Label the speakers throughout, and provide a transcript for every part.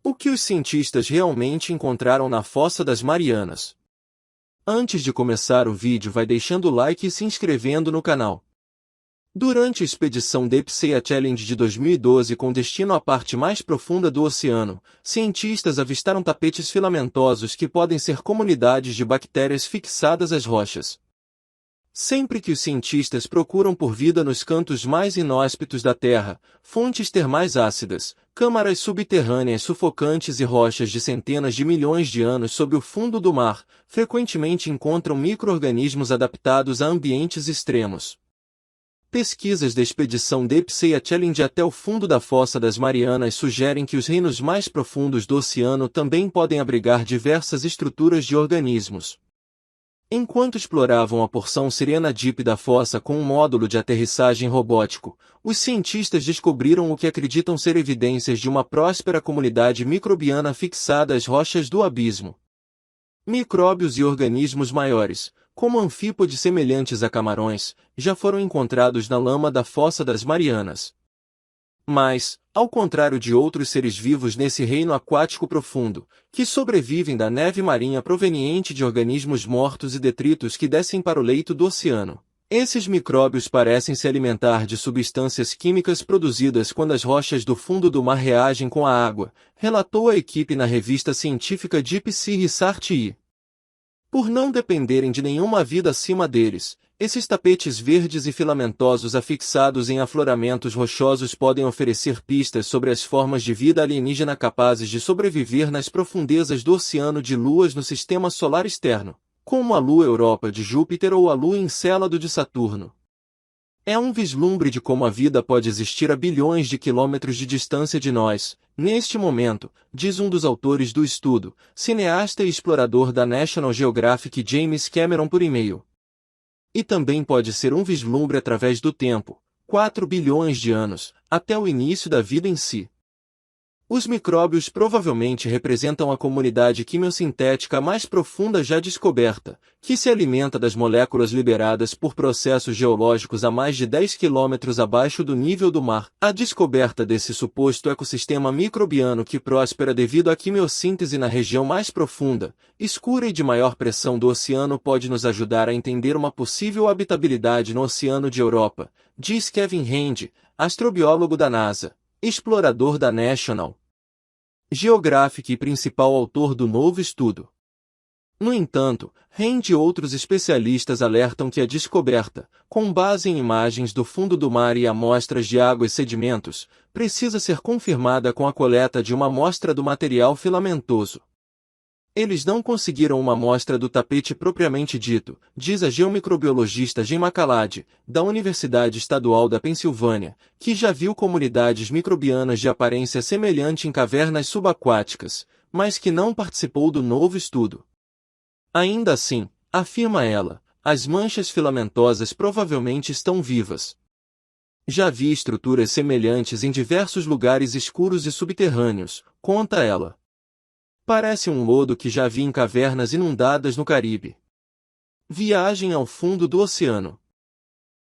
Speaker 1: O que os cientistas realmente encontraram na Fossa das Marianas? Antes de começar o vídeo, vai deixando o like e se inscrevendo no canal. Durante a expedição Deep Sea Challenge de 2012 com destino à parte mais profunda do oceano, cientistas avistaram tapetes filamentosos que podem ser comunidades de bactérias fixadas às rochas. Sempre que os cientistas procuram por vida nos cantos mais inóspitos da Terra, fontes termais ácidas, câmaras subterrâneas sufocantes e rochas de centenas de milhões de anos sob o fundo do mar, frequentemente encontram micro-organismos adaptados a ambientes extremos. Pesquisas da expedição Deep Sea Challenge até o fundo da Fossa das Marianas sugerem que os reinos mais profundos do oceano também podem abrigar diversas estruturas de organismos. Enquanto exploravam a porção Sirena Deep da fossa com um módulo de aterrissagem robótico, os cientistas descobriram o que acreditam ser evidências de uma próspera comunidade microbiana fixada às rochas do abismo. Micróbios e organismos maiores, como anfípodes semelhantes a camarões, já foram encontrados na lama da Fossa das Marianas. Mas, ao contrário de outros seres vivos nesse reino aquático profundo, que sobrevivem da neve marinha proveniente de organismos mortos e detritos que descem para o leito do oceano, esses micróbios parecem se alimentar de substâncias químicas produzidas quando as rochas do fundo do mar reagem com a água, relatou a equipe na revista científica Deep Sea Research. Por não dependerem de nenhuma vida acima deles, esses tapetes verdes e filamentosos afixados em afloramentos rochosos podem oferecer pistas sobre as formas de vida alienígena capazes de sobreviver nas profundezas do oceano de luas no sistema solar externo, como a Lua Europa de Júpiter ou a Lua Encélado de Saturno. É um vislumbre de como a vida pode existir a bilhões de quilômetros de distância de nós, neste momento, diz um dos autores do estudo, cineasta e explorador da National Geographic James Cameron por e-mail. E também pode ser um vislumbre através do tempo, 4 bilhões de anos, até o início da vida em si. Os micróbios provavelmente representam a comunidade quimiosintética mais profunda já descoberta, que se alimenta das moléculas liberadas por processos geológicos a mais de 10 quilômetros abaixo do nível do mar. A descoberta desse suposto ecossistema microbiano que próspera devido à quimiossíntese na região mais profunda, escura e de maior pressão do oceano pode nos ajudar a entender uma possível habitabilidade no Oceano de Europa, diz Kevin Hand, astrobiólogo da NASA, explorador da National Geographic e principal autor do novo estudo. No entanto, Hand e outros especialistas alertam que a descoberta, com base em imagens do fundo do mar e amostras de água e sedimentos, precisa ser confirmada com a coleta de uma amostra do material filamentoso. Eles não conseguiram uma amostra do tapete propriamente dito, diz a geomicrobiologista Jen McCalad, da Universidade Estadual da Pensilvânia, que já viu comunidades microbianas de aparência semelhante em cavernas subaquáticas, mas que não participou do novo estudo. Ainda assim, afirma ela, as manchas filamentosas provavelmente estão vivas. Já vi estruturas semelhantes em diversos lugares escuros e subterrâneos, conta ela. Parece um lodo que já vi em cavernas inundadas no Caribe. Viagem ao fundo do oceano.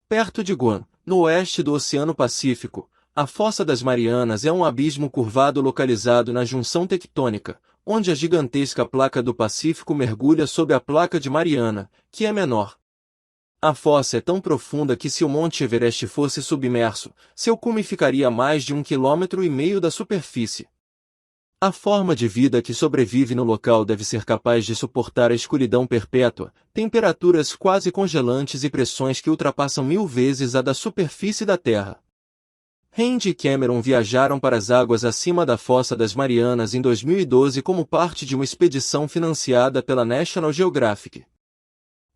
Speaker 1: Perto de Guam, no oeste do Oceano Pacífico, a Fossa das Marianas é um abismo curvado localizado na junção tectônica, onde a gigantesca placa do Pacífico mergulha sob a placa de Mariana, que é menor. A fossa é tão profunda que se o Monte Everest fosse submerso, seu cume ficaria a mais de 1,5 km da superfície. A forma de vida que sobrevive no local deve ser capaz de suportar a escuridão perpétua, temperaturas quase congelantes e pressões que ultrapassam 1000 vezes a da superfície da Terra. Hand e Cameron viajaram para as águas acima da Fossa das Marianas em 2012 como parte de uma expedição financiada pela National Geographic.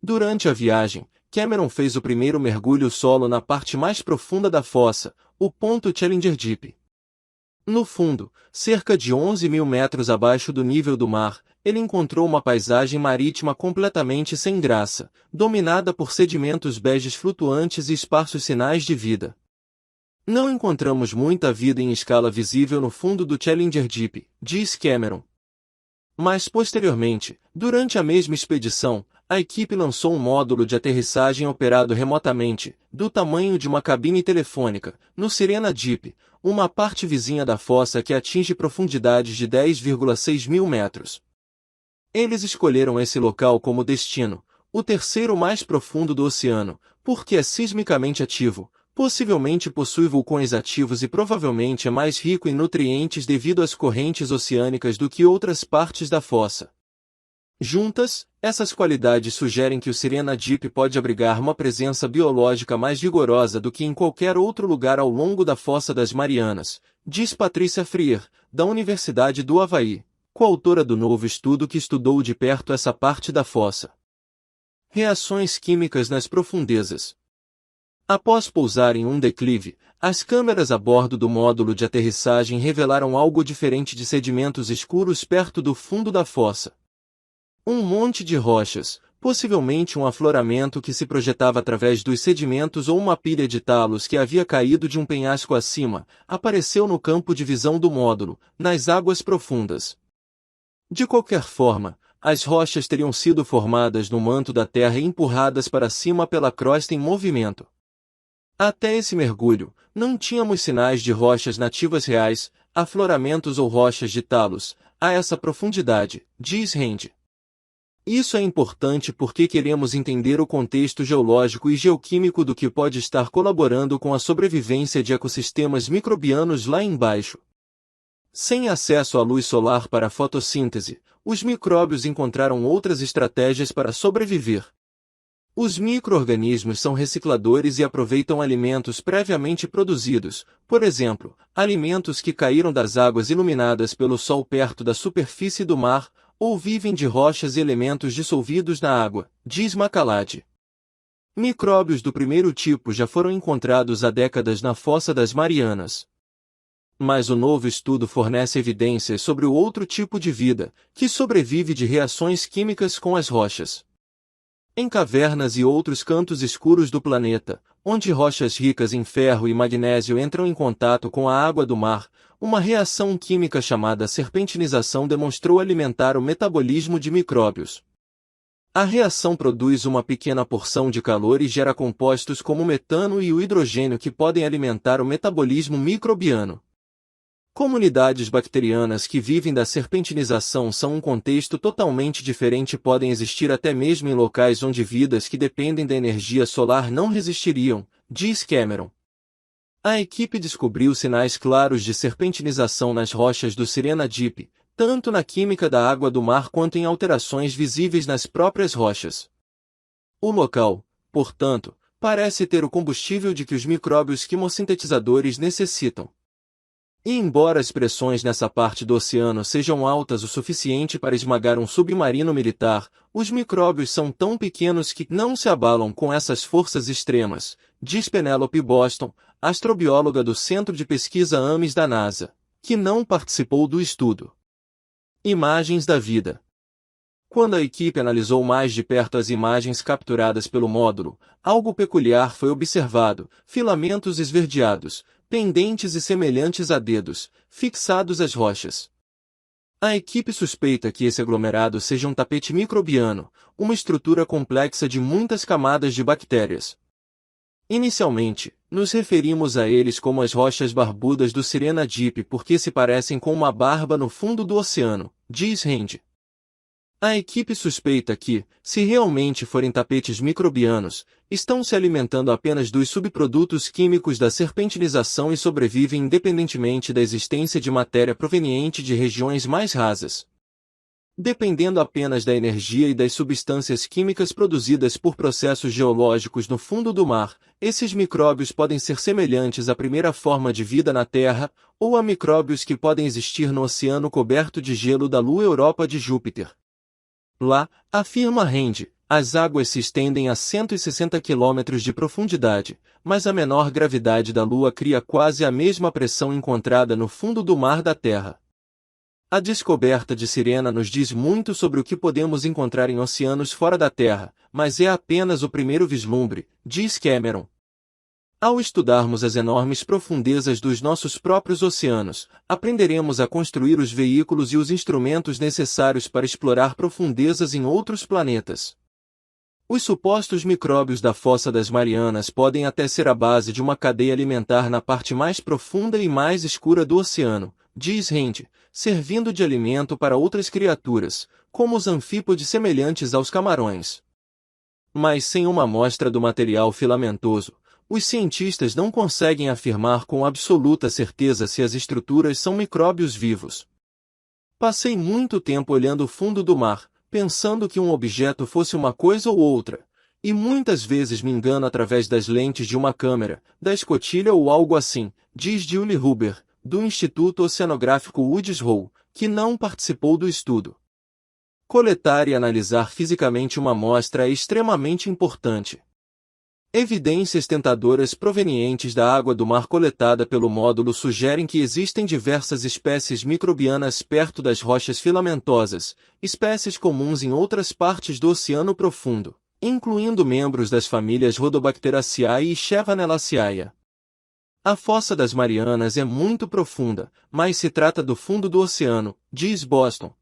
Speaker 1: Durante a viagem, Cameron fez o primeiro mergulho solo na parte mais profunda da fossa, o ponto Challenger Deep. No fundo, cerca de 11.000 metros abaixo do nível do mar, ele encontrou uma paisagem marítima completamente sem graça, dominada por sedimentos beges flutuantes e esparsos sinais de vida. Não encontramos muita vida em escala visível no fundo do Challenger Deep, diz Cameron. Mas posteriormente, durante a mesma expedição, a equipe lançou um módulo de aterrissagem operado remotamente, do tamanho de uma cabine telefônica, no Sirena Deep, uma parte vizinha da fossa que atinge profundidades de 10,6 mil metros. Eles escolheram esse local como destino, o terceiro mais profundo do oceano, porque é sismicamente ativo, possivelmente possui vulcões ativos e provavelmente é mais rico em nutrientes devido às correntes oceânicas do que outras partes da fossa. Juntas, essas qualidades sugerem que o Sirena Deep pode abrigar uma presença biológica mais vigorosa do que em qualquer outro lugar ao longo da Fossa das Marianas, diz Patrícia Freer, da Universidade do Havaí, coautora do novo estudo que estudou de perto essa parte da fossa. Reações químicas nas profundezas. Após pousar em um declive, as câmeras a bordo do módulo de aterrissagem revelaram algo diferente de sedimentos escuros perto do fundo da fossa. Um monte de rochas, possivelmente um afloramento que se projetava através dos sedimentos ou uma pilha de talos que havia caído de um penhasco acima, apareceu no campo de visão do módulo, nas águas profundas. De qualquer forma, as rochas teriam sido formadas no manto da Terra e empurradas para cima pela crosta em movimento. Até esse mergulho, não tínhamos sinais de rochas nativas reais, afloramentos ou rochas de talos, a essa profundidade, diz Rand. Isso é importante porque queremos entender o contexto geológico e geoquímico do que pode estar colaborando com a sobrevivência de ecossistemas microbianos lá embaixo. Sem acesso à luz solar para a fotossíntese, os micróbios encontraram outras estratégias para sobreviver. Os micro-organismos são recicladores e aproveitam alimentos previamente produzidos, por exemplo, alimentos que caíram das águas iluminadas pelo sol perto da superfície do mar, ou vivem de rochas e elementos dissolvidos na água, diz Macalade. Micróbios do primeiro tipo já foram encontrados há décadas na Fossa das Marianas. Mas o novo estudo fornece evidências sobre o outro tipo de vida, que sobrevive de reações químicas com as rochas. Em cavernas e outros cantos escuros do planeta, onde rochas ricas em ferro e magnésio entram em contato com a água do mar, uma reação química chamada serpentinização demonstrou alimentar o metabolismo de micróbios. A reação produz uma pequena porção de calor e gera compostos como o metano e o hidrogênio que podem alimentar o metabolismo microbiano. Comunidades bacterianas que vivem da serpentinização são um contexto totalmente diferente e podem existir até mesmo em locais onde vidas que dependem da energia solar não resistiriam, diz Cameron. A equipe descobriu sinais claros de serpentinização nas rochas do Sirena Deep, tanto na química da água do mar quanto em alterações visíveis nas próprias rochas. O local, portanto, parece ter o combustível de que os micróbios quimossintetizadores necessitam. E embora as pressões nessa parte do oceano sejam altas o suficiente para esmagar um submarino militar, os micróbios são tão pequenos que não se abalam com essas forças extremas, diz Penelope Boston, astrobióloga do Centro de Pesquisa Ames da NASA, que não participou do estudo. Imagens da vida. Quando a equipe analisou mais de perto as imagens capturadas pelo módulo, algo peculiar foi observado: filamentos esverdeados, pendentes e semelhantes a dedos, fixados às rochas. A equipe suspeita que esse aglomerado seja um tapete microbiano, uma estrutura complexa de muitas camadas de bactérias. Inicialmente, nos referimos a eles como as rochas barbudas do Sirena Deep porque se parecem com uma barba no fundo do oceano, diz Rand. A equipe suspeita que, se realmente forem tapetes microbianos, estão se alimentando apenas dos subprodutos químicos da serpentinização e sobrevivem independentemente da existência de matéria proveniente de regiões mais rasas. Dependendo apenas da energia e das substâncias químicas produzidas por processos geológicos no fundo do mar, esses micróbios podem ser semelhantes à primeira forma de vida na Terra, ou a micróbios que podem existir no oceano coberto de gelo da Lua Europa de Júpiter. Lá, afirma Rand, as águas se estendem a 160 km de profundidade, mas a menor gravidade da Lua cria quase a mesma pressão encontrada no fundo do mar da Terra. A descoberta de Sirena nos diz muito sobre o que podemos encontrar em oceanos fora da Terra, mas é apenas o primeiro vislumbre, diz Cameron. Ao estudarmos as enormes profundezas dos nossos próprios oceanos, aprenderemos a construir os veículos e os instrumentos necessários para explorar profundezas em outros planetas. Os supostos micróbios da Fossa das Marianas podem até ser a base de uma cadeia alimentar na parte mais profunda e mais escura do oceano, diz Rand, servindo de alimento para outras criaturas, como os anfípodes semelhantes aos camarões. Mas sem uma amostra do material filamentoso, os cientistas não conseguem afirmar com absoluta certeza se as estruturas são micróbios vivos. Passei muito tempo olhando o fundo do mar, pensando que um objeto fosse uma coisa ou outra, e muitas vezes me engano através das lentes de uma câmera, da escotilha ou algo assim, diz Julie Huber, do Instituto Oceanográfico Woods Hole, que não participou do estudo. Coletar e analisar fisicamente uma amostra é extremamente importante. Evidências tentadoras provenientes da água do mar coletada pelo módulo sugerem que existem diversas espécies microbianas perto das rochas filamentosas, espécies comuns em outras partes do oceano profundo, incluindo membros das famílias Rhodobacteraceae e Chevanelaceae. A Fossa das Marianas é muito profunda, mas se trata do fundo do oceano, diz Boston.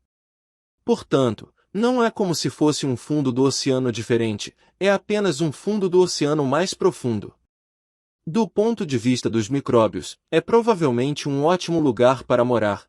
Speaker 1: Portanto, não é como se fosse um fundo do oceano diferente, é apenas um fundo do oceano mais profundo. Do ponto de vista dos micróbios, é provavelmente um ótimo lugar para morar,